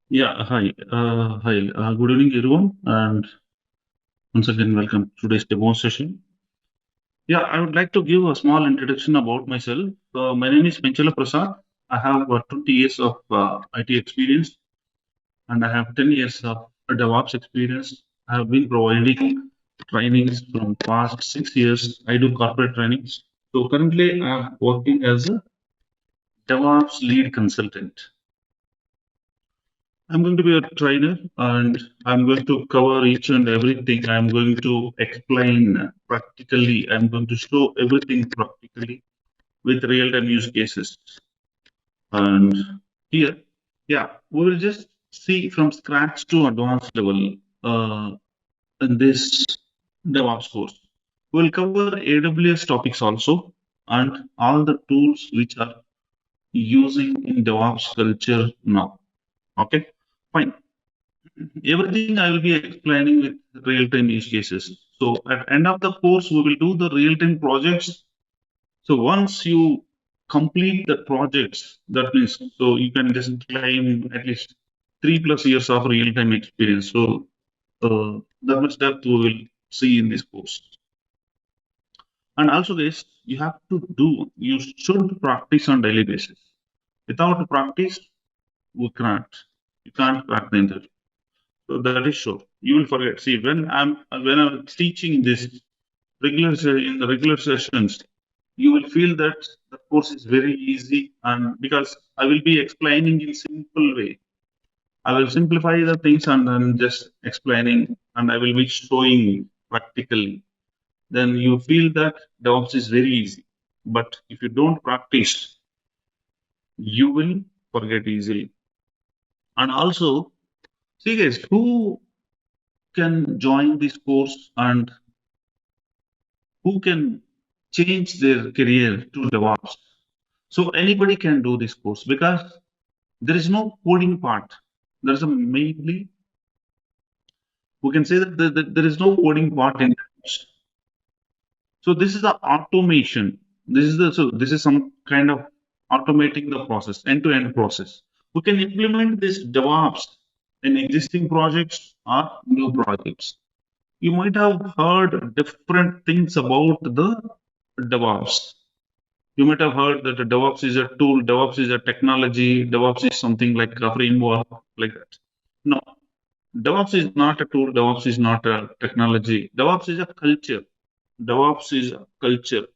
Yeah, hi. Hi. Good evening, everyone. And once again, welcome to today's demo session. Yeah, I would like to give a small introduction about myself. My name is Penchala Prasad. I have 20 years of IT experience and I have 10 years of DevOps experience. I have been providing trainings from past 6 years. I do corporate trainings. So currently, I'm working as a DevOps lead consultant. I'm going to be a trainer and I'm going to cover each and everything. I'm going to explain practically. I'm going to show everything practically with real time use cases. And here, yeah, we will just see from scratch to advanced level in this DevOps course. We'll cover AWS topics also and all the tools which are using in DevOps culture now. Okay, fine. Everything I will be explaining with real-time use cases. So at end of the course, we will do the real-time projects. So once you complete the projects, that means so you can just claim at least 3+ years of real-time experience. So that much depth we will see in this course. And also this, you have to do, you should practice on daily basis. Without practice, we can't. You can't crack the interview. So that is sure. You will forget. See, when I'm teaching this in the regular sessions, you will feel that the course is very easy, and because I will be explaining in simple way. I will simplify the things and then just explaining, and I will be showing practically. Then you feel that DevOps is very easy. But if you don't practice, you will forget easily. And also, see guys, who can join this course and who can change their career to DevOps. So anybody can do this course because there is no coding part. There's a mainly we can say that there is no coding part in DevOps. So this is the automation. This is some kind of automating the process, end-to-end process. We can implement this DevOps in existing projects or new projects. You might have heard different things about the DevOps. You might have heard that DevOps is a tool, DevOps is a technology, DevOps is something like a framework, like that. No, DevOps is not a tool, DevOps is not a technology. DevOps is a culture. DevOps is a culture.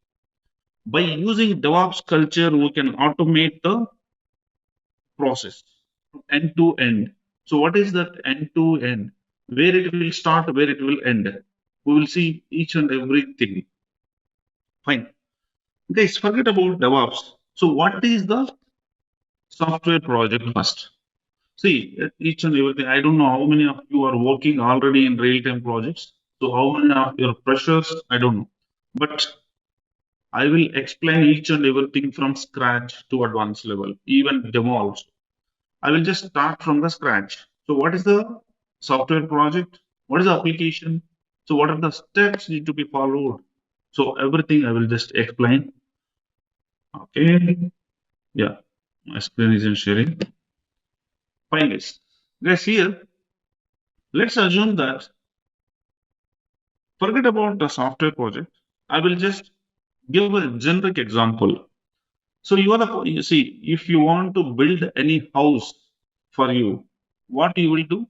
By using DevOps culture, we can automate the process end to end. So, what is that end to end? Where it will start, where it will end. We will see each and everything. Fine. Guys, forget about DevOps. So, what is the software project first? See, each and everything. I don't know how many of you are working already in real-time projects. So, how many of your freshers? I don't know. But I will explain each and everything from scratch to advanced level, even demo also. I will just start from the scratch. So, what is the software project? What is the application? So, what are the steps need to be followed? So, everything I will just explain. Okay. Yeah. My screen isn't sharing. Fine, guys. Guys, here, let's assume that forget about the software project. I will just give a generic example. So you see, if you want to build any house for you, what you will do?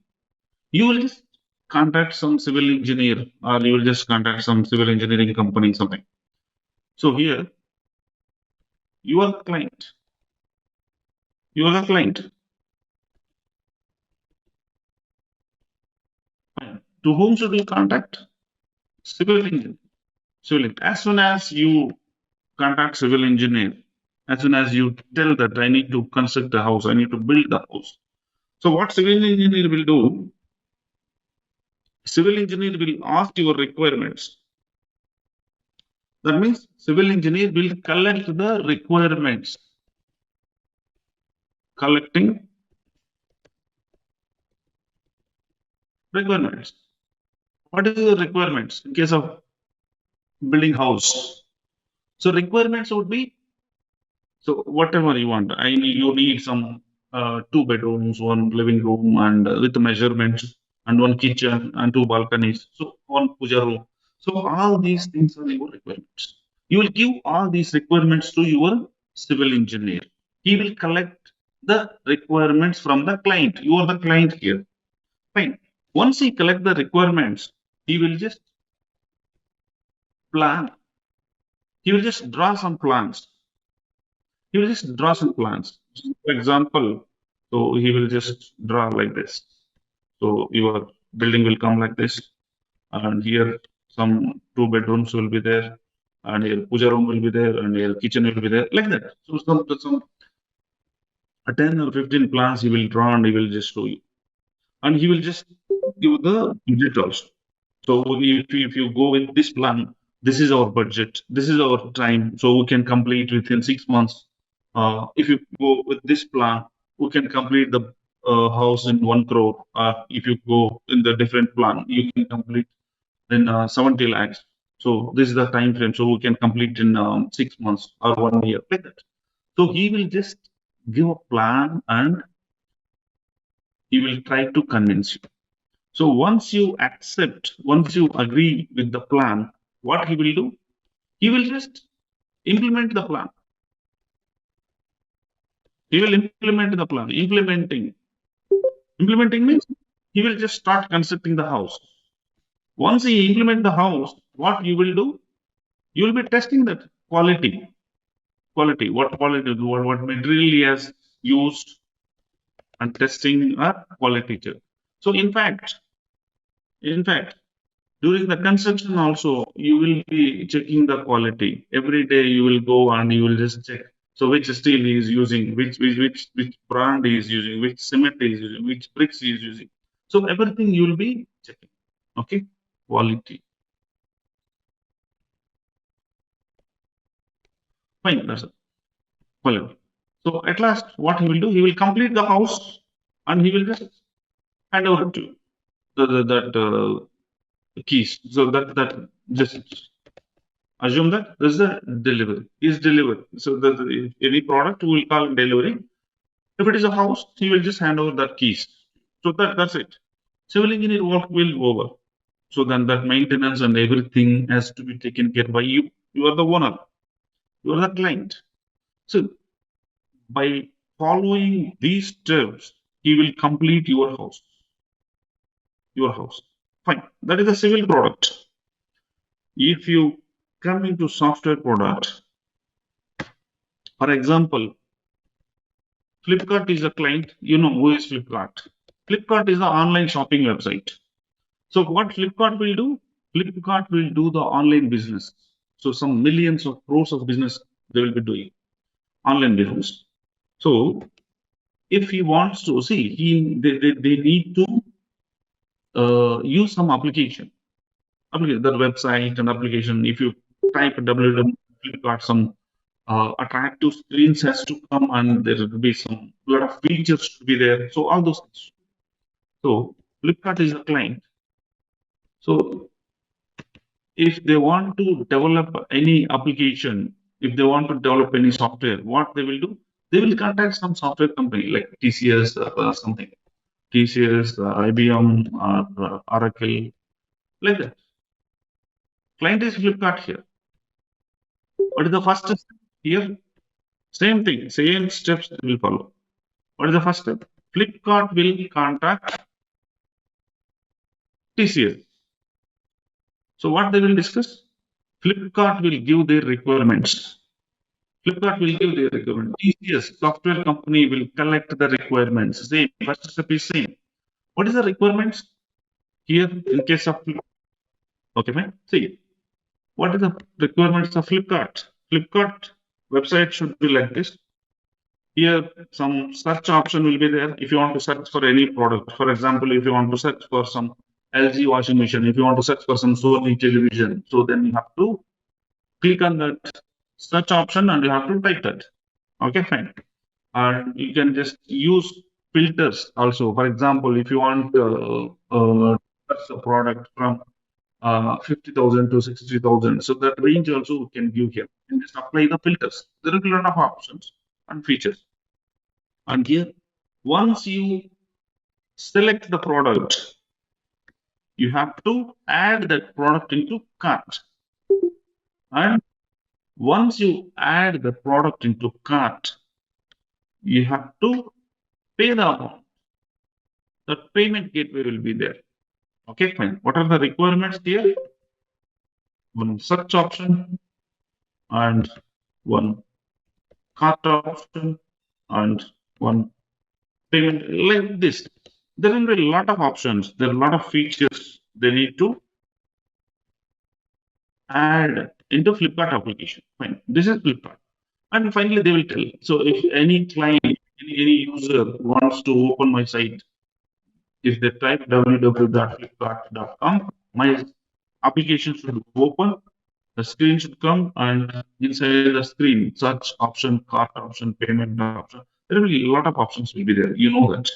You will just contact some civil engineer, or you will just contact some civil engineering company, something. So here, you are the client. You are the client. Fine. To whom should you contact? Civil engineer. Civil. As soon as you contact civil engineer, as soon as you tell that I need to construct a house, I need to build the house. So what civil engineer will do? Civil engineer will ask your requirements. That means civil engineer will collect the requirements. Collecting requirements. What is the requirements in case of building house? So requirements would be so whatever you want. You need some two bedrooms, one living room, and with measurements, and one kitchen and two balconies. So one puja room. So all these things are your requirements. You will give all these requirements to your civil engineer. He will collect the requirements from the client. You are the client here. Fine. Once he collect the requirements, he will just plan. He will just draw some plans. He will just draw some plans. For example, so he will just draw like this. So your building will come like this, and here some two bedrooms will be there, and your puja room will be there, and your kitchen will be there, like that. So some 10 or 15 plans he will draw and he will just show you, and he will just give the budget also. So if you go with this plan, this is our budget, this is our time, so we can complete within 6 months. If you go with this plan, we can complete the house in 1 crore. If you go in the different plan, you can complete in 70 lakhs. So this is the time frame. So we can complete in 6 months or 1 year, like that. So he will just give a plan and he will try to convince you. So once you accept, once you agree with the plan, what he will do? He will just implement the plan. He will implement the plan. Implementing means he will just start constructing the house. Once he implement the house, what you will do? You will be testing that quality. Quality. What quality? What material he has used, and testing a quality check. So in fact, during the construction also, you will be checking the quality. Every day you will go and you will just check. So which steel he is using, which brand he is using, which cement he is using, which bricks he is using. So everything you will be checking. Okay, quality. Fine, that's it. Quality. So at last, what he will do? He will complete the house, and he will just hand over to that keys. So that just assume that this is a delivery. Is delivered. So if any product we will call delivery. If it is a house, he will just hand over that keys. So that's it. Civil engineer work will over. So then that maintenance and everything has to be taken care by you. You are the owner. You are the client. So by following these steps, he will complete your house. Your house. Fine. That is a civil product. If you come into software product, for example, Flipkart is a client. You know who is Flipkart? Flipkart is an online shopping website. So what Flipkart will do? Flipkart will do the online business. So some millions of crores of business they will be doing online business. So if he wants to see, they need to use some application, the website and application. If you type www.flipkart, some attractive screens has to come, and there will be some lot of features to be there. So all those things. So Flipkart is a client. So if they want to develop any application, if they want to develop any software, what they will do? They will contact some software company like TCS or something. TCS, IBM, or Oracle, like that. Client is Flipkart here. What is the first step here? Same thing, same steps they will follow. What is the first step? Flipkart will contact TCS. So what they will discuss? Flipkart will give their requirements. Flipkart will give their requirements. TCS, software company, will collect the requirements. Same, first step is same. What is the requirements here in case of okay, fine. See, what is the requirements of Flipkart? Flipkart website should be like this. Here, some search option will be there. If you want to search for any product, for example, if you want to search for some LG washing machine, if you want to search for some Sony television, so then you have to click on that search option and you have to type that. Okay, fine. And you can just use filters also. For example, if you want search a product from 50,000 to 60,000, so that range also we can give here. And just apply the filters. There are a lot of options and features. And here Once you select the product, you have to add that product into cart. And once you add the product into cart, you have to pay the amount. The payment gateway will be there. Okay, fine. What are the requirements here? One search option and one cart option and one payment like this. There will be a lot of options. There are a lot of features they need to add into Flipkart application. Fine. This is Flipkart. And finally, they will tell. So if any client, any user wants to open my site, if they type www.flipkart.com, my application should open. The screen should come, and inside the screen, search option, cart option, payment option. There will be a lot of options will be there. You know that.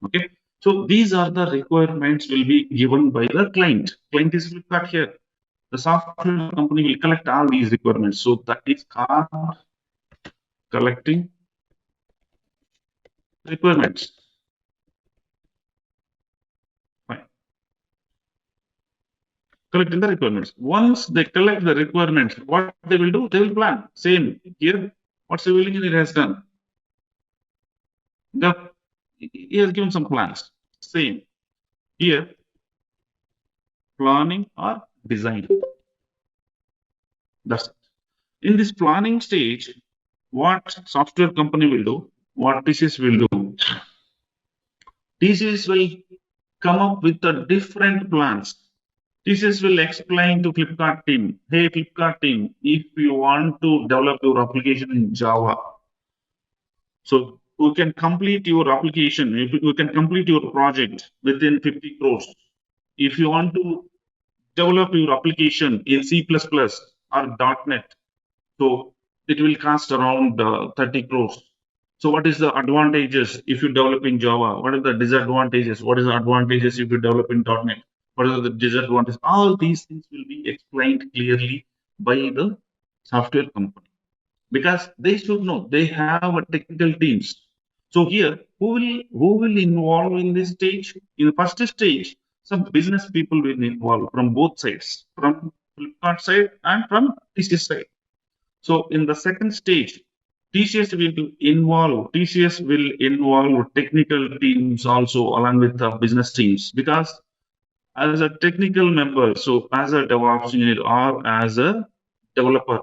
Okay. So these are the requirements will be given by the client. Client is Flipkart here. The software company will collect all these requirements. So that is called collecting requirements. Fine. Collecting the requirements. Once they collect the requirements, what they will do? They will plan. Same here. What civil engineer has done? He has given some plans. Same here. Planning or design. That's it. In this planning stage, what software company will do? What TCS will do? TCS will come up with the different plans. TCS will explain to Flipkart team, hey Flipkart team, if you want to develop your application in Java, so you can complete your application, if you can complete your project within 50 crores. If you want to develop your application in C++ or .NET, so it will cost around 30 crores. So what is the advantages if you develop in Java? What are the disadvantages? What is the advantages if you develop in .NET? What are the disadvantages? All these things will be explained clearly by the software company because they should know they have a technical teams. So here, who will involve in this stage? In the first stage, some business people will involve from both sides, from Flipkart side and from TCS side. So in the second stage, TCS will involve technical teams also along with the business teams because as a technical member, so as a DevOps engineer or as a developer,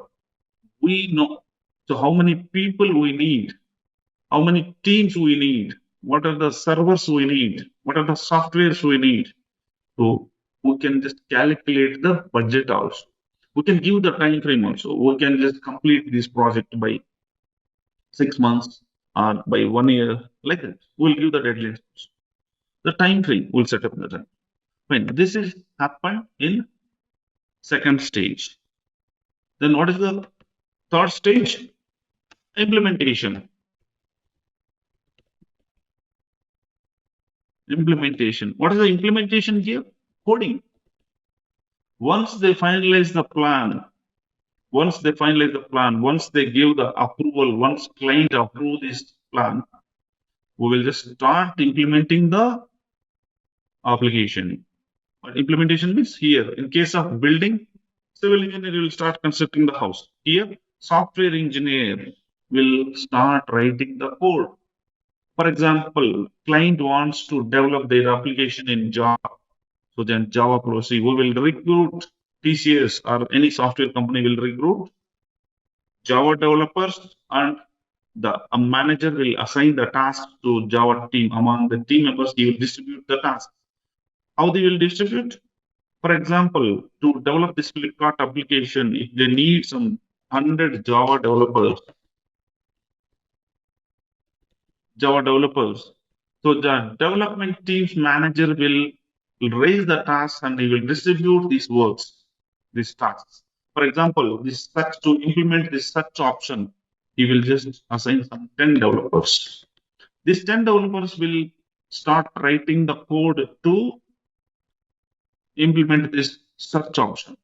we know so how many people we need, how many teams we need, what are the servers we need, what are the softwares we need. So we can just calculate the budget also. We can give the time frame also. We can just complete this project by 6 months or by 1 year, like that. We'll give the deadlines. The time frame, we'll set up the time. When this is happened in second stage. Then what is the third stage? Implementation. Implementation. What is the implementation here? Coding. Once they finalize the plan, once they give the approval, once client approve this plan, we will just start implementing the application. But implementation means here, in case of building, civil engineer will start constructing the house. Here, software engineer will start writing the code. For example, client wants to develop their application in Java. So then Java proceed. We will recruit TCS or any software company will recruit Java developers and a manager will assign the task to Java team. Among the team members, he will distribute the task. How they will distribute? For example, to develop this Flipkart application, if they need some 100 Java developers, so the development team's manager will raise the tasks and he will distribute these works, these tasks. For example, this search to implement this search option, he will just assign some 10 developers. These 10 developers will start writing the code to implement this search option.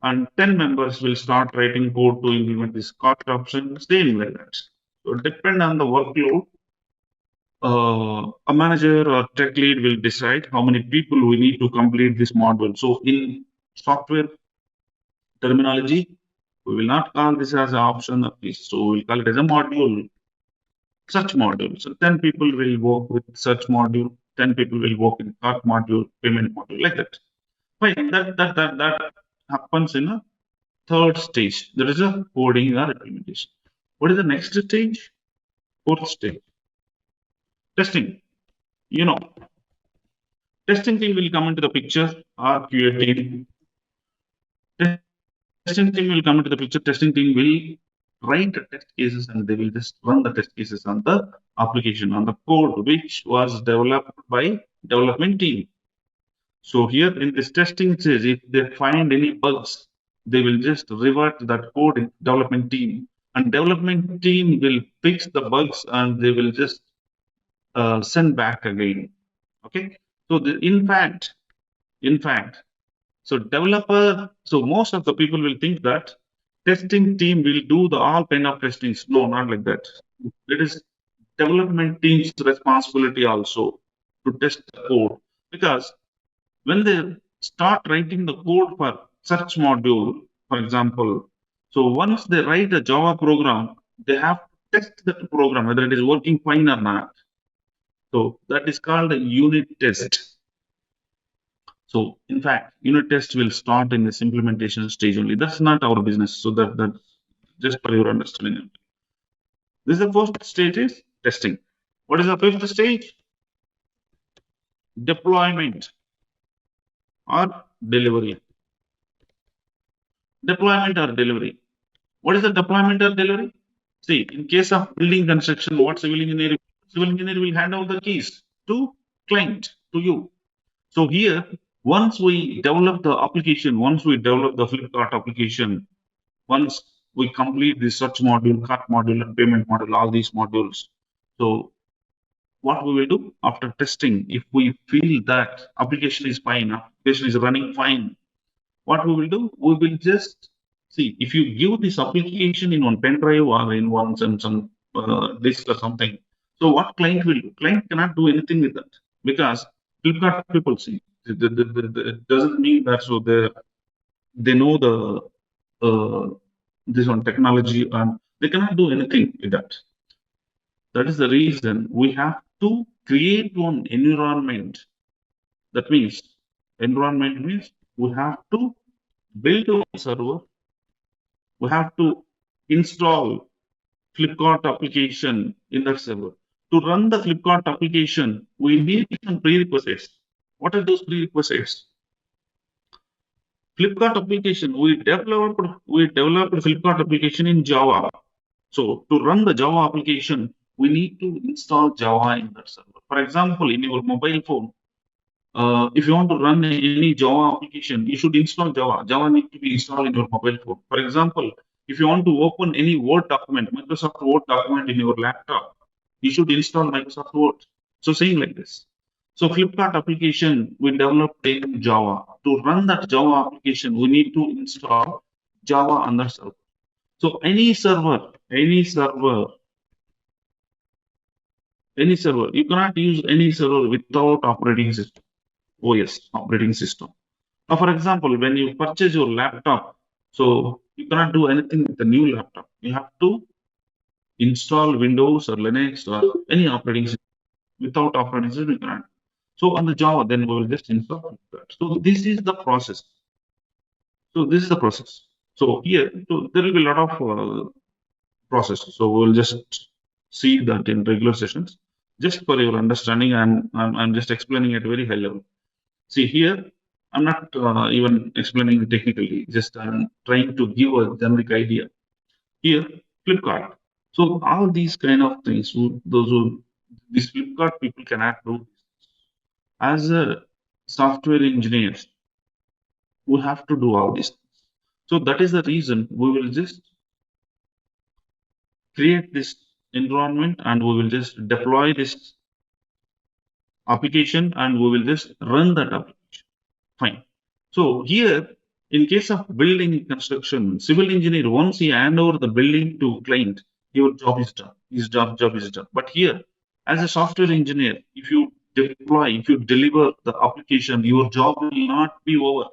And 10 members will start writing code to implement this cart option, same like that. So depend on the workload, a manager or tech lead will decide how many people we need to complete this module. So in software terminology, we will not call this as an option of this. So we'll call it as a module, search module. So 10 people will work with search module, 10 people will work in cart module, payment module, like that. Fine. That happens in a third stage. There is a coding or implementation. What is the next stage? Fourth stage. Testing. You know, testing team will come into the picture, or QA team. Testing team will come into the picture. Testing team will write the test cases and they will just run the test cases on the application, on the code which was developed by development team. So here in this testing stage, if they find any bugs, they will just revert that code in development team, and development team will fix the bugs and they will just send back again. Okay. So in fact, so developer, so most of the people will think that testing team will do the all kind of testings. No, not like that. It is development team's responsibility also to test the code, because when they start writing the code for search module, for example, so once they write a Java program, they have to test that program whether it is working fine or not. So that is called a unit test. So in fact, unit test will start in this implementation stage only. That's not our business. So that just for your understanding. This is the first stage is testing. What is the fifth stage? Deployment or delivery. Deployment or delivery. What is the deployment or delivery? See, in case of building construction, what civil engineer will hand over the keys to client, to you. So here, once we develop the application, once we develop the Flipkart application, once we complete the search module, cart module, and payment module, all these modules. So what we will do after testing, if we feel that application is fine, application is running fine, what we will do, we will just see if you give this application in one pen drive or in one some disk or something. So what client will do? Client cannot do anything with that, because Flipkart people see. It doesn't mean that so they know the this one technology and they cannot do anything with that. That is the reason we have to create one environment. That means environment means we have to build a server, we have to install Flipkart application in that server. To run the Flipkart application, we need some prerequisites. What are those prerequisites? Flipkart application, we developed Flipkart application in Java. So to run the Java application, we need to install Java in that server. For example, in your mobile phone, if you want to run any Java application, you should install Java. Java needs to be installed in your mobile phone. For example, if you want to open any Word document, Microsoft Word document in your laptop, you should install Microsoft Word. So saying like this. So Flipkart application we developed in Java. To run that Java application, we need to install Java on the server. So any server, you cannot use any server without operating system. OS, operating system. Now, for example, when you purchase your laptop, so you cannot do anything with the new laptop. You have to install Windows or Linux or any operating system. Without operating system, you cannot. So on the Java, then we will just install that. So this is the process. So this is the process. So here, so there will be a lot of process. So we'll just see that in regular sessions. Just for your understanding, I'm just explaining at very high level. See here, I'm not even explaining technically, just I'm trying to give a generic idea. Here, Flipkart. So all these kind of things, these Flipkart people cannot do. As a software engineers, we have to do all this. So that is the reason we will just create this environment and we will just deploy this application and we will just run that application. Fine. So here, in case of building construction, civil engineer, once he hand over the building to client, your job is done. His job is done. But here, As a software engineer, if you deploy, if you deliver the application, your job will not be over.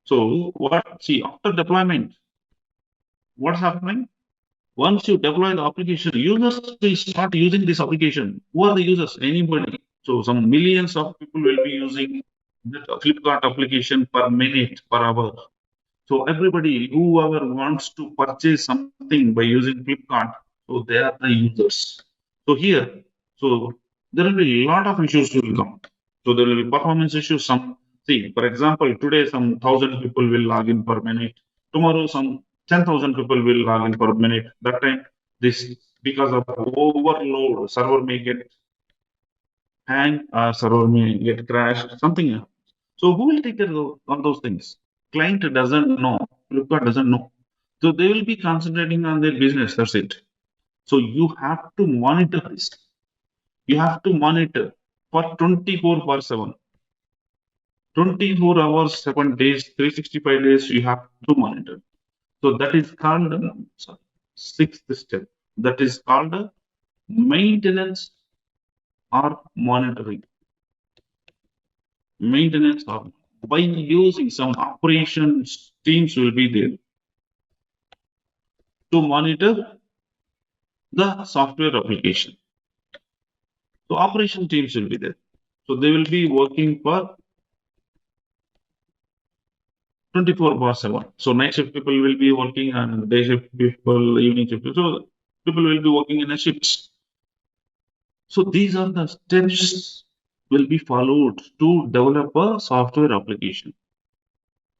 So what? See, after deployment, what's happening? Once you deploy the application, users will start using this application. Who are the users? Anybody. So some millions of people will be using the Flipkart application per minute, per hour. So everybody, whoever wants to purchase something by using Flipkart, so they are the users. So here, so there will be a lot of issues will come. So there will be performance issues. Some see, for example, today some 1,000 people will log in per minute. Tomorrow some 10,000 people will log in per minute. That time this because of overload, server may get hang, server may get crashed, something else. So who will take care of those things? Client doesn't know. Flipkart doesn't know. So they will be concentrating on their business. That's it. So you have to monitor this. You have to monitor for 24 per 7. 24 hours, 7 days, 365 days, you have to monitor. So that is called sorry, sixth step. That is called maintenance or monitoring. Maintenance or by using some operations teams will be there to monitor the software application. So operation teams will be there. So they will be working for 24 bar 7. So night shift people will be working and day shift people, evening shift. So people will be working in a shifts. So these are the steps will be followed to develop a software application.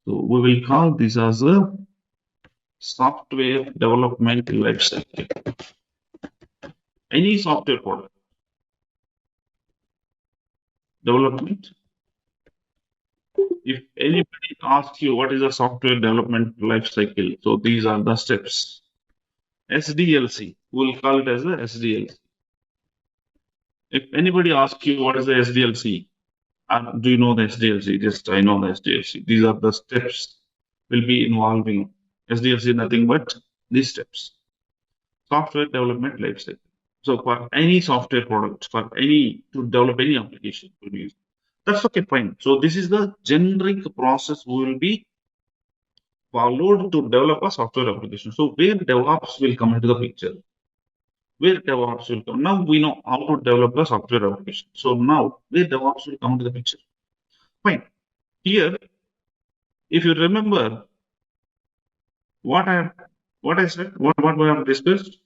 So we will call this as a software development lifecycle. Any software product development. If anybody asks you what is a software development lifecycle, so these are the steps. SDLC, we'll call it as a SDLC. If anybody asks you what is the SDLC, do you know the SDLC? Just I know the SDLC. These are the steps will be involving SDLC, nothing but these steps. Software development lifecycle. So for any software product, for any to develop any application, will be used. That's okay, fine. So this is the generic process we will be followed to develop a software application. So where DevOps will come into the picture? Where DevOps will come? Now we know how to develop a software application. So now where DevOps will come into the picture? Fine. Here, if you remember what I said, what we have discussed,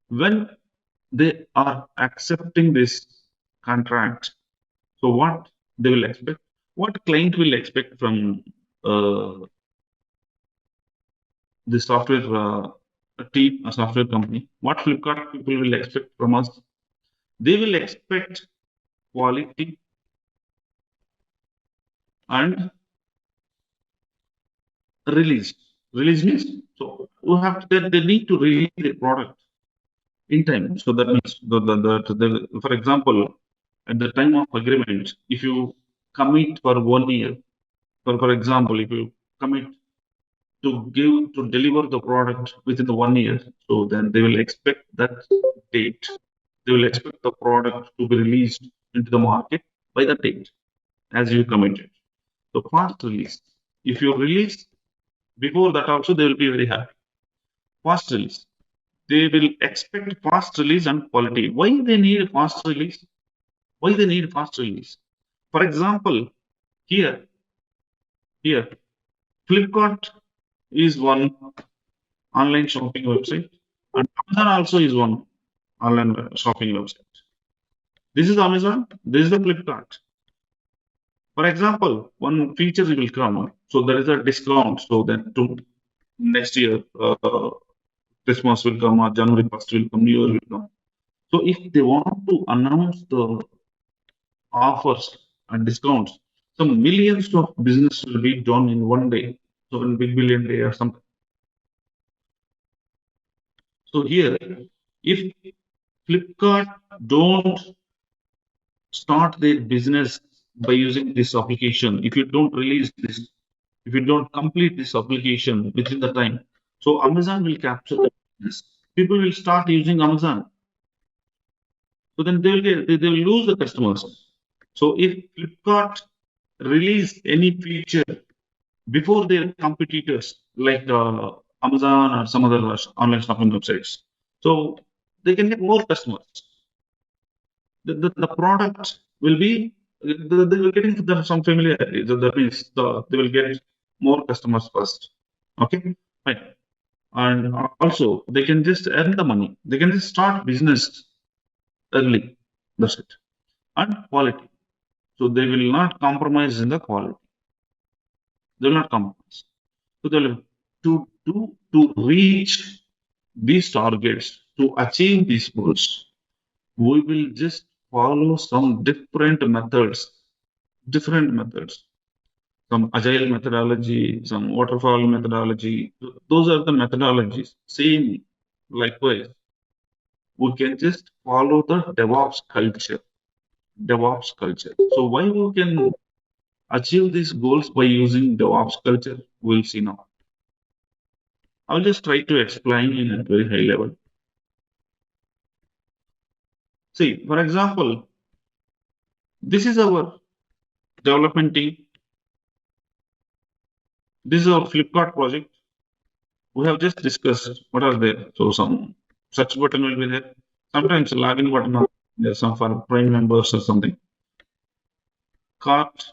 when they are accepting this contract, so what they will expect, what client will expect from uh, the software team, a software company, what Flipkart people will expect from us, they will expect quality and release. Release means so you have to, they need to release the product in time. So that means for example, at the time of agreement, if you commit for 1 year, for example, if you commit to deliver the product within the 1 year, so then they will expect that date. They will expect the product to be released into the market by that date, as you committed. So fast release. If you release before that also, they will be very happy. Fast release. They will expect fast release and quality. Why they need fast release? Why they need fast release? For example, here, here, Flipkart is one online shopping website, and Amazon also is one online shopping website. This is Amazon, this is the Flipkart. For example, one feature will come, so there is a discount, so then to next year, Christmas will come, or January 1st will come, New Year will come. So if they want to announce the offers and discounts, some millions of business will be done in 1 day, so in big billion day or something. So here, if Flipkart don't start their business by using this application, if you don't release this, if you don't complete this application within the time, so Amazon will capture the business. People will start using Amazon. So then they will lose the customers. So if Flipkart release any feature before their competitors like Amazon or some other online shopping websites, so they can get more customers. The product will be they will getting some familiarity. So that means they will get more customers first. Okay, fine. And also they can just earn the money. They can just start business early. That's it. And quality. So they will not compromise in the quality. They will not compromise. So they will to reach these targets, to achieve these goals, we will just follow some different methods, some agile methodology, some waterfall methodology. Those are the methodologies. Same, likewise, we can just follow the DevOps culture. DevOps culture. So why we can achieve these goals by using DevOps culture? We'll see now. I'll just try to explain in a very high level. See, for example, this is our development team. This is our Flipkart project. We have just discussed what are there. So some search button will be there. Sometimes a login button. There's some for Prime members or something. Cart,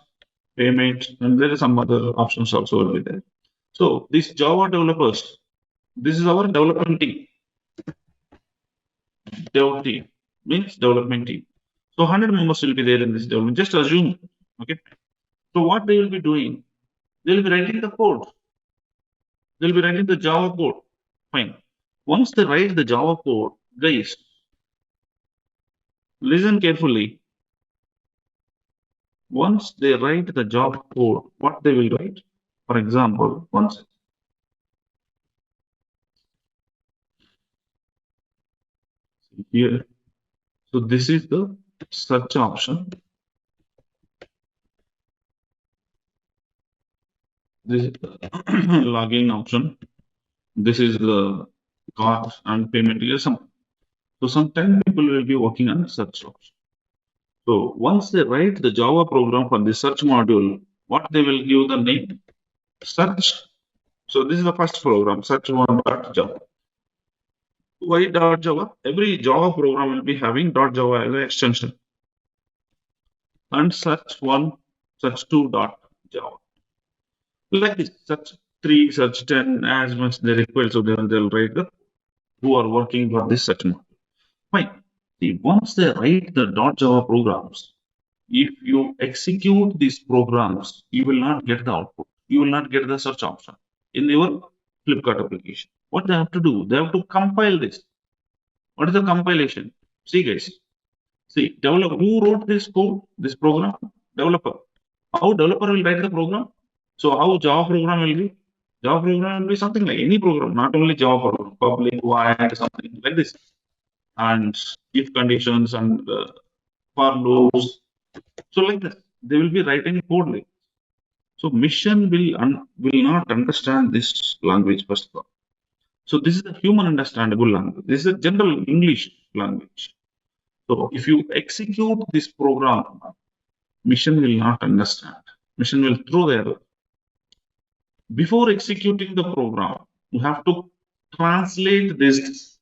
payment, and there is some other options also will be there. So these Java developers, this is our development team. Dev team means development team. So 100 members will be there in this development. Just assume. Okay. So what they will be doing? They will be writing the code. They'll be writing the Java code. Fine. Once they write the Java code, guys, listen carefully. Once they write the Java code, what they will write? For example, once here. So this is the search option. This is the login option. This is the card and payment. So sometimes people will be working on search option. So once they write the Java program for the search module, what they will give the name? Search. So this is the first program, search1.java. Why .java? Every Java program will be having .java as an extension. And search1, search2.java. Like this, search3, search10, as much they require, so they'll write the who are working for this search module. Fine. See, once they write the .java programs, if you execute these programs, you will not get the output. You will not get the search option in your Flipkart application. What they have to do? They have to compile this. What is the compilation? See, guys. See, developer who wrote this code, this program? Developer. How developer will write the program? So how Java program will be? Java program will be something like any program, not only Java program, public, void, something like this, and if conditions and for loops. So like this, they will be writing code like. So mission will not understand this language first of all. So this is a human understandable language. This is a general English language. So if you execute this program, mission will not understand. Mission will throw the error. Before executing the program, you have to translate this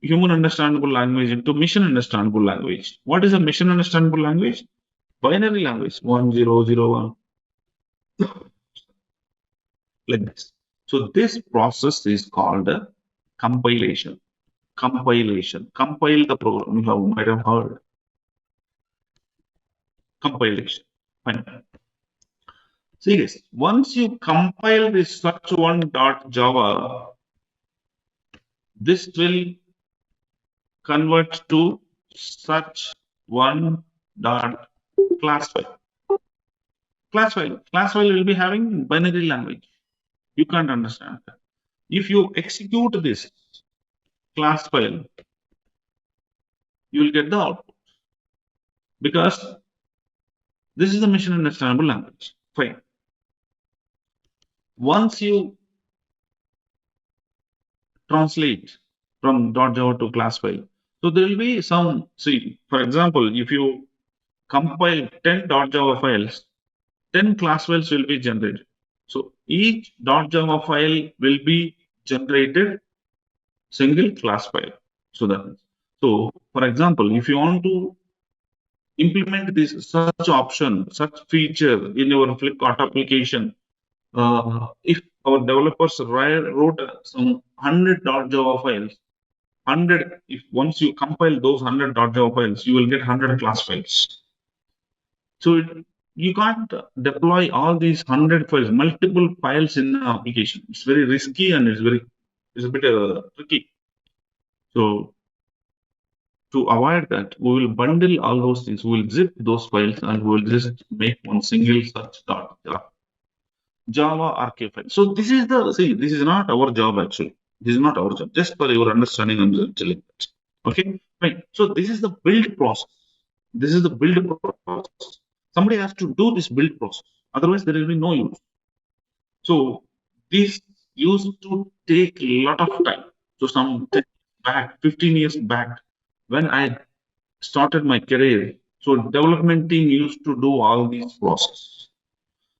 human understandable language into mission understandable language. What is a mission understandable language? Binary language 1001 like this. So this process is called a compilation. Compilation. Compile the program. You might have heard. Compilation. Fine. See this. Once you compile this search1.java, this will convert to search1.class file. Class file. Class file will be having binary language. You can't understand that. If you execute this class file, you will get the output because this is the mission understandable language. Fine. Once you translate from .java to class file. So there will be some, see, for example, if you compile 10 .java files, 10 class files will be generated. So each .java file will be generated single class file. So that means, so for example, if you want to implement this such option, such feature in your Flipkart application, if our developers wrote some 100 .java files, 100, if once you compile those 100 .java files, you will get 100 class files. So you can't deploy all these 100 files, multiple files in the application. It's very risky and it's a bit tricky. So to avoid that, we will bundle all those things. We will zip those files and we will just make one single such Java archive file. So this is the, see, this is not our job actually. This is not our job. Just for your understanding, I'm just telling that. Okay, fine. So this is the build process. This is the build process. Somebody has to do this build process. Otherwise, there will be no use. So this used to take a lot of time. So some 10 back, 15 years back, when I started my career, so development team used to do all these process.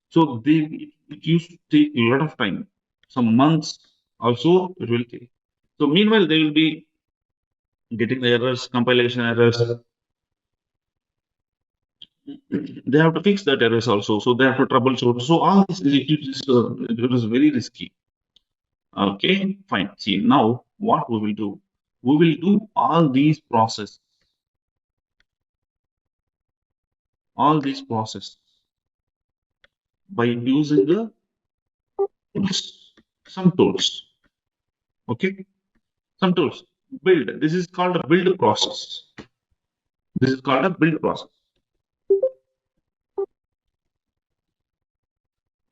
So it used to take a lot of time. Some months also it will take. So meanwhile, they will be getting the errors, compilation errors. They have to fix that errors also. So they have to troubleshoot. So all this it is very risky. Okay, fine. See, now what we will do? We will do all these process by using the tools, some tools. Okay, some tools. Build. This is called a build process. This is called a build process.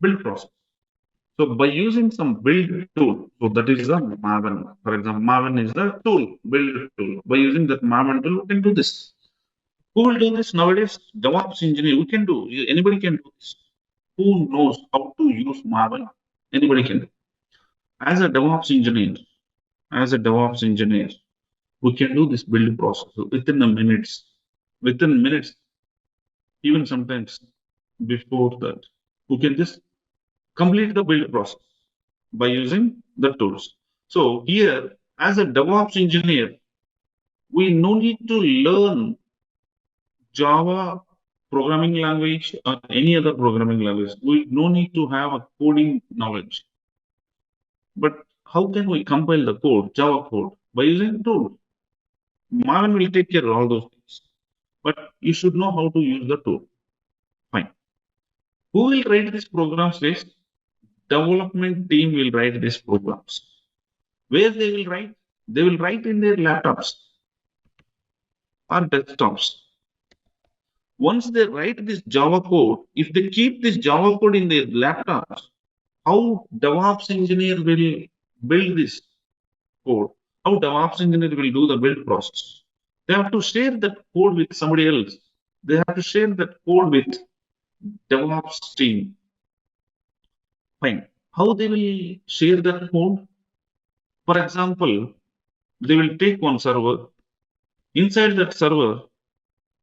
Build process. So by using some build tool, so that is the Maven. For example, Maven is the tool, build tool. By using that Maven tool, we can do this. Who will do this nowadays? DevOps engineer. We can do. Anybody can do this. Who knows how to use Maven? Anybody can do. As a DevOps engineer, as a DevOps engineer, we can do this build process within a minutes. Within minutes, even sometimes before that, we can just complete the build process by using the tools. So here, as a DevOps engineer, we no need to learn Java programming language or any other programming language. We no need to have a coding knowledge. But how can we compile the code, Java code, by using tool? Maven will take care of all those things. But you should know how to use the tool. Fine. Who will write these programs next? Development team will write these programs. Where they will write? They will write in their laptops or desktops. Once they write this Java code, if they keep this Java code in their laptops, how DevOps engineer will build this code? How DevOps engineer will do the build process? They have to share that code with somebody else. They have to share that code with DevOps team. Fine. How they will share that code? For example, they will take one server. Inside that server,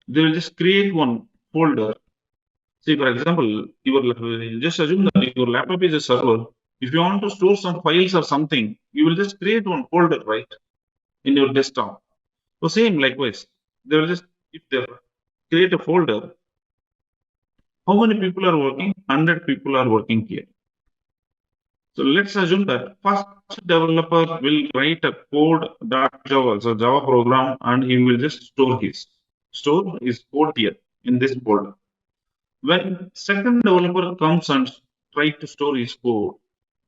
they will just create one folder. See, for example, just assume that your laptop is a server. If you want to store some files or something, you will just create one folder, right, in your desktop. So same likewise, they will just if they create a folder. How many people are working? 100 people are working here. So let's assume that first developer will write a code.java, so Java program, and he will just store his code here in this folder. When second developer comes and try to store his code,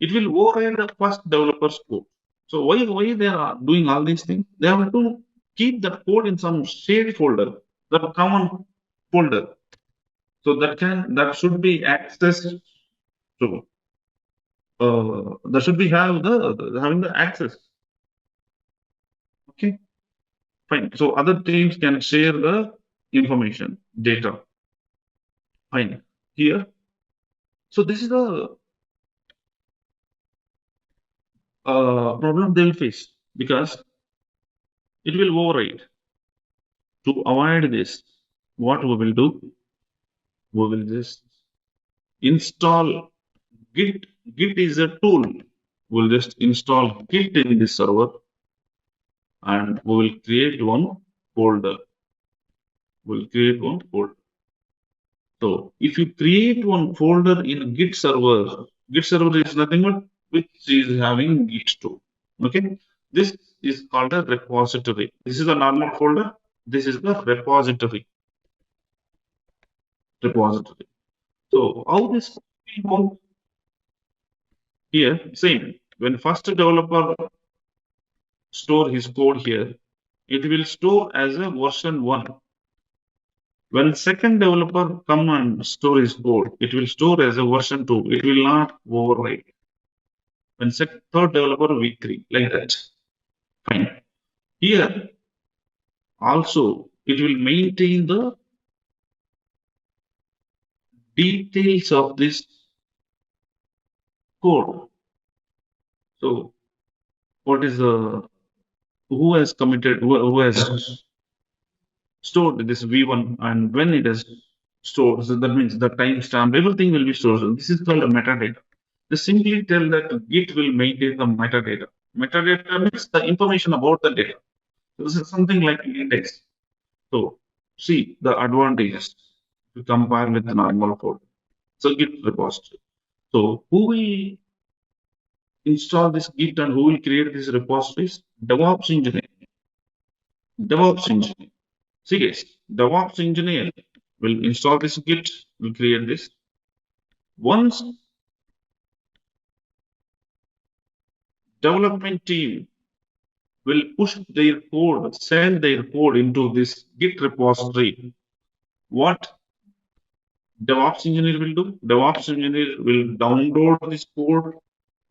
it will override the first developer's code. So why they are doing all these things? They have to keep that code in some shared folder, the common folder. So that should be accessed to. That should be having the access. Okay, fine. So other teams can share the information, data. Fine. Here, so this is the problem they will face because it will override. To avoid this, what we will do? We will just install Git. Git is a tool. We'll just install Git in this server and we will create one folder. We'll create one folder. So if you create one folder in Git server is nothing but which is having Git tool. Okay. This is called a repository. This is a normal folder. This is the repository. So how this will work here? Same. When first developer store his code here, it will store as a version 1. When second developer come and store his code, it will store as a version 2. It will not overwrite. When third developer v3, like that. Fine. Here also it will maintain the details of this code. So what is the who has committed who has stored this v1 and when it is stored. So that means the timestamp, everything will be stored. So this is called a metadata. They simply tell that Git will maintain the metadata. Metadata means the information about the data. So this is something like index. So see the advantages to compare with the normal code. So Git repository. So who will install this Git and who will create these repositories? DevOps engineer. DevOps engineer. See guys, DevOps engineer will install this Git, will create this. Once development team will push their code, send their code into this Git repository, what DevOps engineer will do? DevOps engineer will download this code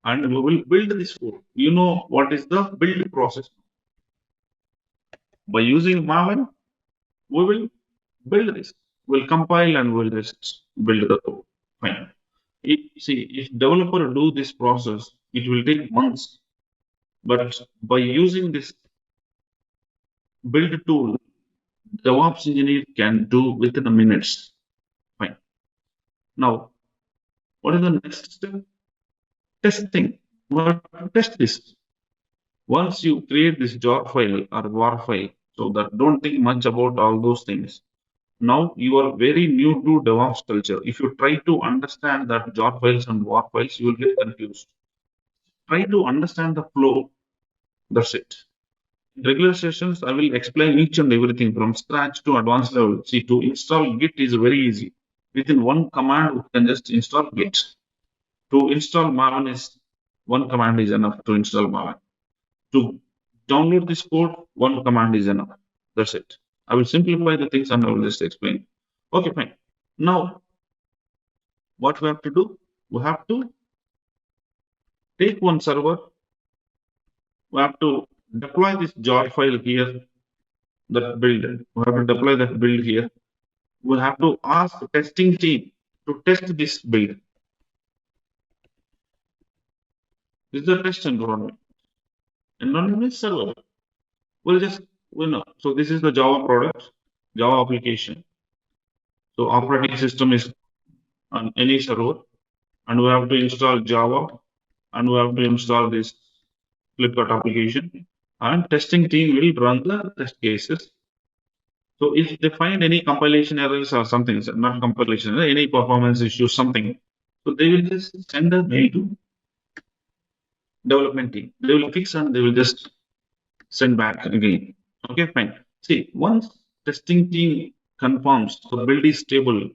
and we will build this code. You know what is the build process? By using Maven, we will build this. We'll compile and we'll just build the code. Fine. If developer do this process, it will take months. But by using this build tool, DevOps engineer can do within a minutes. Fine. Now, what is the next step? Testing. Well, test this. Once you create this jar file or war file, so that don't think much about all those things. Now you are very new to DevOps culture. If you try to understand that jar files and war files, you will get confused. Try to understand the flow. That's it. In regular sessions, I will explain each and everything from scratch to advanced level. See, to install Git is very easy. Within one command, you can just install Git. To install Maven is one command is enough to install Maven. To download this code, one command is enough. That's it. I will simplify the things and I will just explain. Okay, fine. Now, what we have to do? We have to take one server. We have to deploy this jar file here, that build. We have to deploy that build here. We have to ask the testing team to test this build. This is the test environment. Environment is server. We know. So this is the Java product, Java application. So operating system is on any server, and we have to install Java, and we have to install this Flipkart application, and testing team will run the test cases. So if they find any compilation errors or something, not compilation, any performance issues, something, so they will just send a mail to development team. They will fix and they will just send back again. Okay, fine. See, once testing team confirms the build is stable,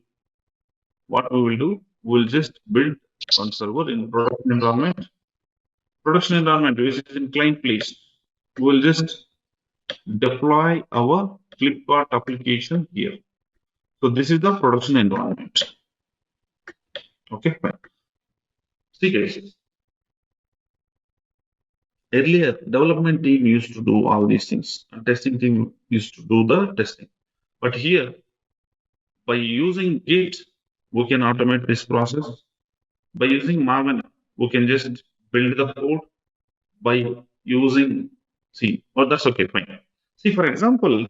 what we will do, we'll just build one server in production environment. Production environment, which is in client place. We'll just deploy our Flipkart application here. So this is the production environment. Okay, fine. See guys, earlier development team used to do all these things and testing team used to do the testing. But here, by using Git, we can automate this process. By using Maven, we can just build the code by using, see, oh, that's okay, fine. See, for example,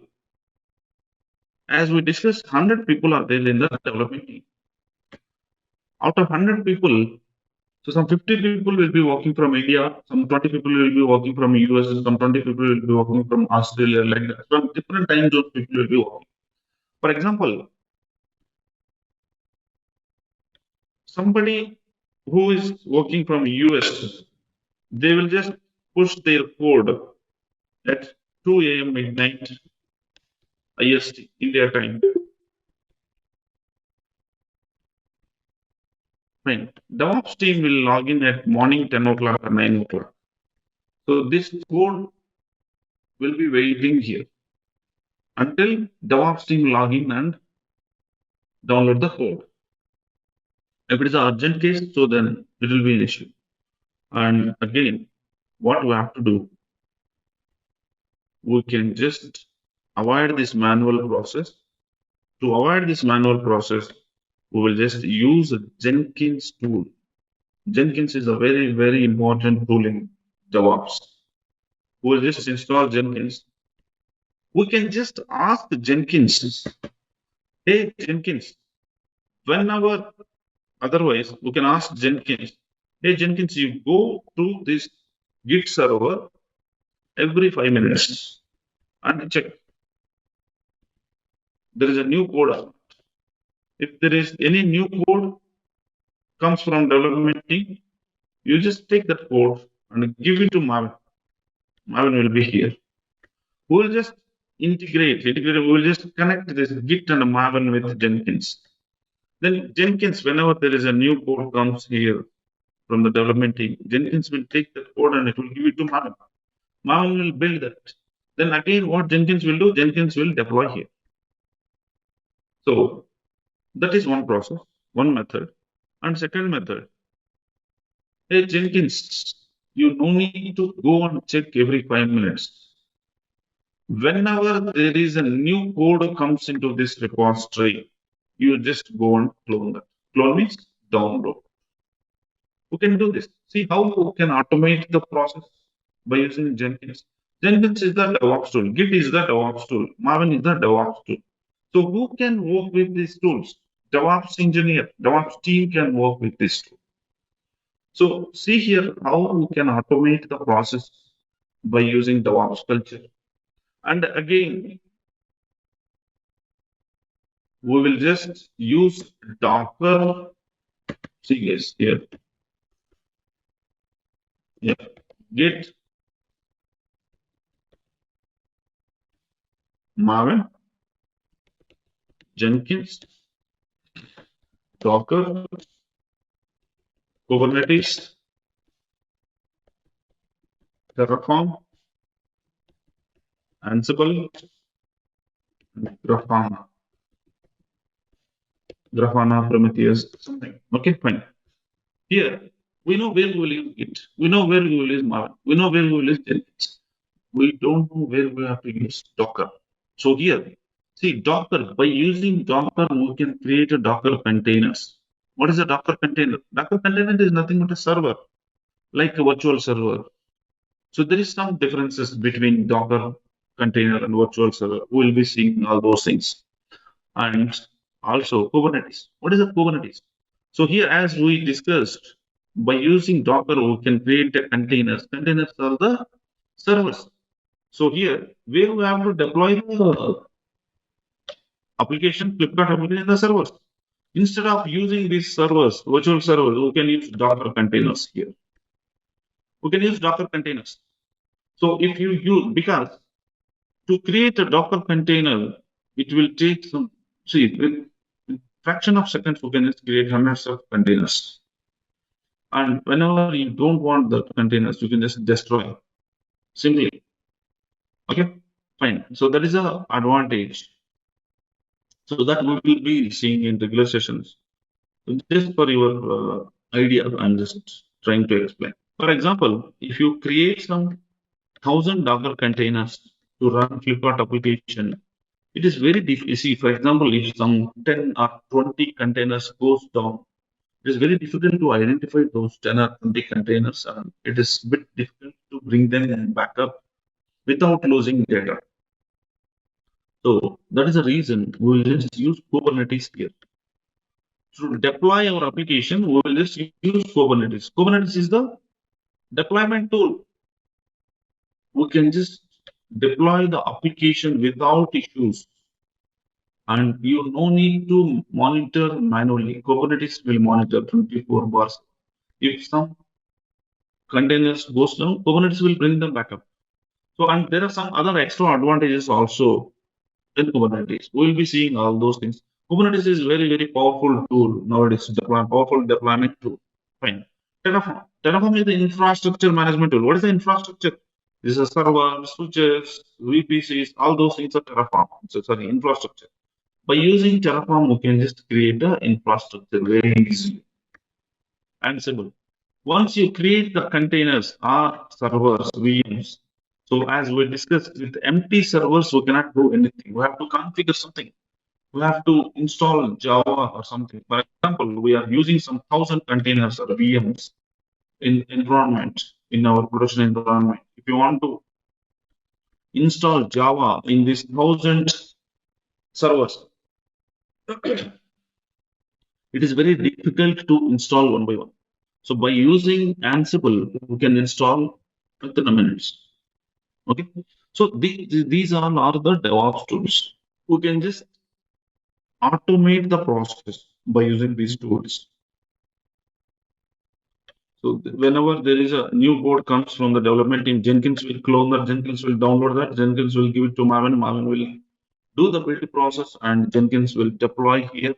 as we discussed, 100 people are there in the development team. Out of 100 people, so some 50 people will be working from India, some 20 people will be working from US, some 20 people will be working from Australia, like that. From different time zones, people will be working. For example, somebody who is working from US, they will just push their code at 2 a.m. midnight IST, India time. Fine. DevOps team will log in at morning 10 o'clock or 9 o'clock. So this code will be waiting here until DevOps team log in and download the code. If it is an urgent case, so then it will be an issue. And again, what we have to do, we can just avoid this manual process. To avoid this manual process, we will just use a Jenkins tool. Jenkins is a very, very important tool in DevOps. We will just install Jenkins. We can just ask Jenkins, hey, Jenkins, whenever otherwise, we can ask Jenkins, hey, Jenkins, you go to this Git server every 5 minutes and check. There is a new code. If there is any new code comes from development team, you just take that code and give it to Marvin. Marvin will be here. We will just integrate. We will just connect this Git and Marvin with Jenkins. Then Jenkins, whenever there is a new code comes here from the development team, Jenkins will take that code and it will give it to Marvin. Marvin will build that. Then again, what Jenkins will do, Jenkins will deploy here. So that is one process, one method. And second method, hey Jenkins, you no need to go and check every 5 minutes. Whenever there is a new code comes into this repository, you just go and clone that. Clone means download. We can do this. See how we can automate the process by using Jenkins. Jenkins is the DevOps tool. Git is the DevOps tool. Maven is the DevOps tool. So who can work with these tools? DevOps engineer, DevOps team can work with this tool. So see here how we can automate the process by using DevOps culture. And again, we will just use Docker. See guys here. Yeah. Git Maven, Jenkins, Docker, Kubernetes, Terraform, Ansible, Grafana. Grafana, Prometheus, something. Okay, fine. Here, we know where we will use Git. We know where we will use Maven. We know where we will use Jenkins. We don't know where we have to use Docker. So here, see Docker, by using Docker, we can create a Docker containers. What is a Docker container? Docker container is nothing but a server, like a virtual server. So there is some differences between Docker container and virtual server. We'll be seeing all those things. And also Kubernetes. What is a Kubernetes? So here, as we discussed, by using Docker, we can create the containers. Containers are the servers. So here, where we have to deploy the application, Flipkart application, the servers. Instead of using these servers, virtual servers, we can use Docker containers here. We can use Docker containers. So if you use, because to create a Docker container, it will take some, see, with fraction of seconds, we can just create hundreds of containers. And whenever you don't want the containers, you can just destroy simply. Okay, fine. So that is a advantage. So that we will be seeing in regular sessions. So just for your idea, I'm just trying to explain. For example, if you create some 1,000 Docker containers to run Flipkart application, it is very difficult. See, for example, if some 10 or 20 containers goes down, it is very difficult to identify those 10 or 20 containers, and it is a bit difficult to bring them back up without losing data. So that is the reason we will just use Kubernetes here. To deploy our application, we will just use Kubernetes. Kubernetes is the deployment tool. We can just deploy the application without issues, and you no need to monitor manually. Kubernetes will monitor 24 bars. If some containers goes down, Kubernetes will bring them back up. So, and there are some other extra advantages also in Kubernetes. We'll be seeing all those things. Kubernetes is very, very powerful tool nowadays. Powerful deployment tool. Fine. Terraform. Terraform is the infrastructure management tool. What is the infrastructure? This is server, switches, VPCs, all those things are Terraform. So sorry, infrastructure. By using Terraform, we can just create the infrastructure very easily and simple. Once you create the containers or servers, VMs, so as we discussed, with empty servers, we cannot do anything. We have to configure something. We have to install Java or something. For example, we are using some 1,000 containers or VMs in environment, in our production environment. If you want to install Java in these 1,000 servers, it is very difficult to install one by one. So by using Ansible, we can install within a minutes. Okay. So these all are the DevOps tools. We can just automate the process by using these tools. So whenever there is a new code comes from the development team, Jenkins will clone that, Jenkins will download that, Jenkins will give it to Marvin, Marvin will do the build process, and Jenkins will deploy here.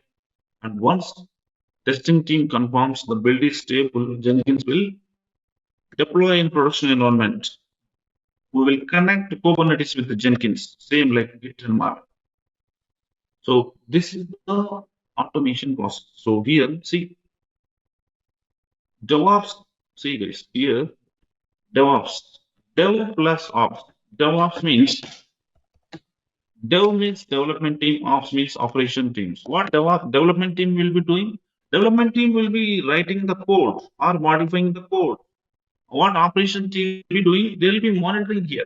And once testing team confirms the build is stable, Jenkins will deploy in production environment. We will connect Kubernetes with the Jenkins, same like Git and Marvin. So this is the automation process. So here, see, DevOps, see guys, here, DevOps, Dev plus Ops. DevOps means, Dev means development team, Ops means operation teams. What development team will be doing? Development team will be writing the code or modifying the code. What operation team will be doing? They will be monitoring here.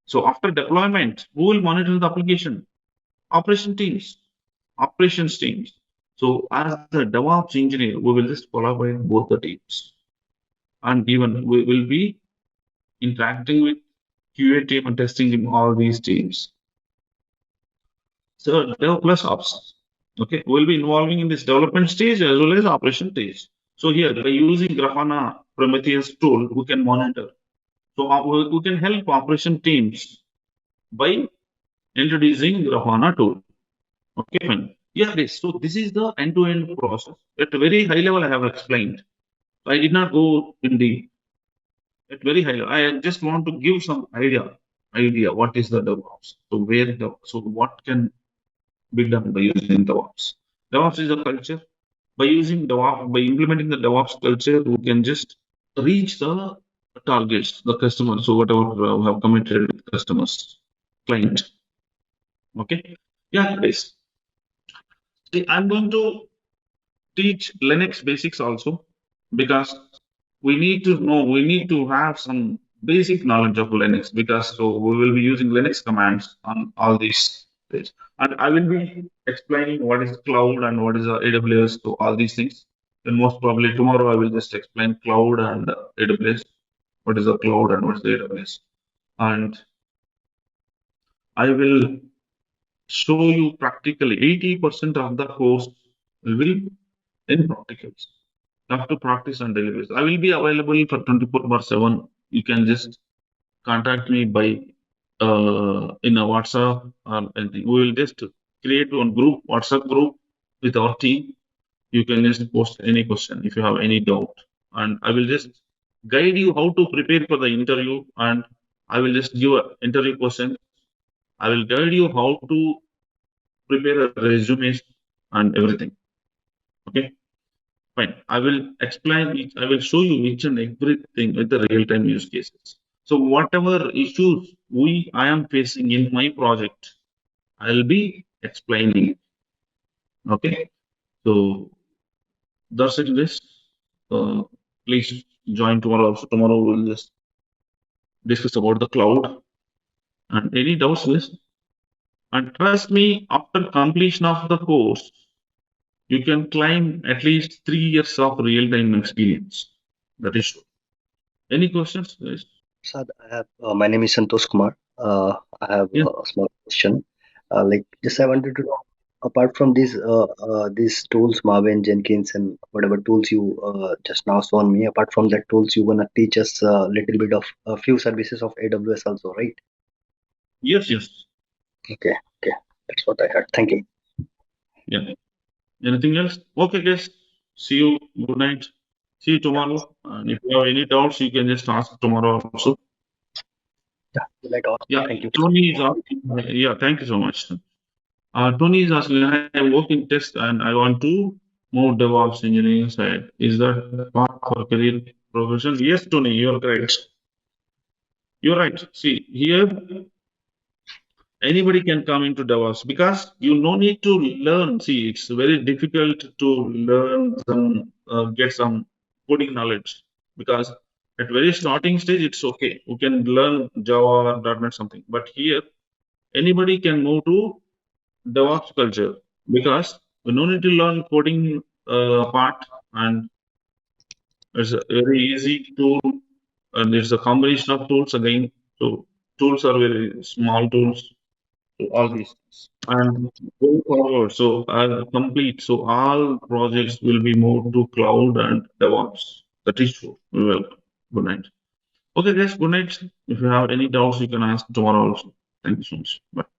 So after deployment, who will monitor the application? Operation teams, operations teams. So as the DevOps engineer, we will just collaborate both the teams, and even we will be interacting with QA team and testing team, all these teams. So Dev plus Ops. Okay, we'll be involving in this development stage as well as operation stage. So here, by using Grafana Prometheus tool, we can monitor. So we can help operation teams by introducing Grafana tool. Okay, fine. Yeah, this. So this is the end-to-end process. At a very high level, I have explained. I did not go in the at very high level. I just want to give some idea what is the DevOps. So what can be done by using DevOps. DevOps is a culture. By using DevOps, by implementing the DevOps culture, we can just reach the targets, the customers. So whatever we have committed with customers, client. Okay. Yeah, guys. See, I'm going to teach Linux basics also, because we need to have some basic knowledge of Linux, because so we will be using Linux commands on all these things. And I will be explaining what is cloud and what is the AWS, so all these things. And most probably tomorrow I will just explain cloud and AWS. What is the cloud and what is the AWS? And I will show you practically 80% of the course will be in practicals. You have to practice on daily basis. I will be available for 24/7. You can just contact me by in a WhatsApp or anything. We will just create one group, WhatsApp group with our team. You can just post any question if you have any doubt, and I will just guide you how to prepare for the interview. And I will just give an interview question. I will guide you how to prepare a resume and everything. Okay. Fine. I will explain it. I will show you each and everything with the real-time use cases. So whatever issues I am facing in my project, I'll be explaining. Okay. So that's it. This. Please join tomorrow. Also, tomorrow we'll just discuss about the cloud and any doubts. This. And trust me, after completion of the course, you can claim at least 3 years of real-time experience. That is true. Any questions, guys? Sad, I have, my name is Santosh Kumar. I have Yeah. a small question. Just I wanted to know, apart from these tools, Marvin, Jenkins, and whatever tools you just now shown me, apart from that tools, you gonna teach us a little bit of a few services of AWS also, right? Yes, yes. Okay, okay, that's what I heard. Thank you. Yeah. Anything else? Okay, guys. See you. Good night. See you tomorrow. And if you have any doubts, you can just ask tomorrow also. Yeah, good night all. Yeah. Thank you. Tony is asking. Yeah. Thank you so much. Tony is asking. I work in test and I want to move DevOps engineering side. Is that part of our career progression? Yes, Tony. You're correct. You're right. See here. Anybody can come into DevOps because you no need to learn. See, it's very difficult to learn some get some coding knowledge because at very starting stage it's okay. You can learn Java or .NET something, but here anybody can move to DevOps culture because you no need to learn coding part, and it's a very easy tool, and it's a combination of tools again. So tools are very small tools. So all these things. And going forward, so complete. So all projects will be moved to cloud and DevOps. That is true. We will. Good night. Okay, guys. Good night. If you have any doubts, you can ask tomorrow also. Thank you so much. Bye.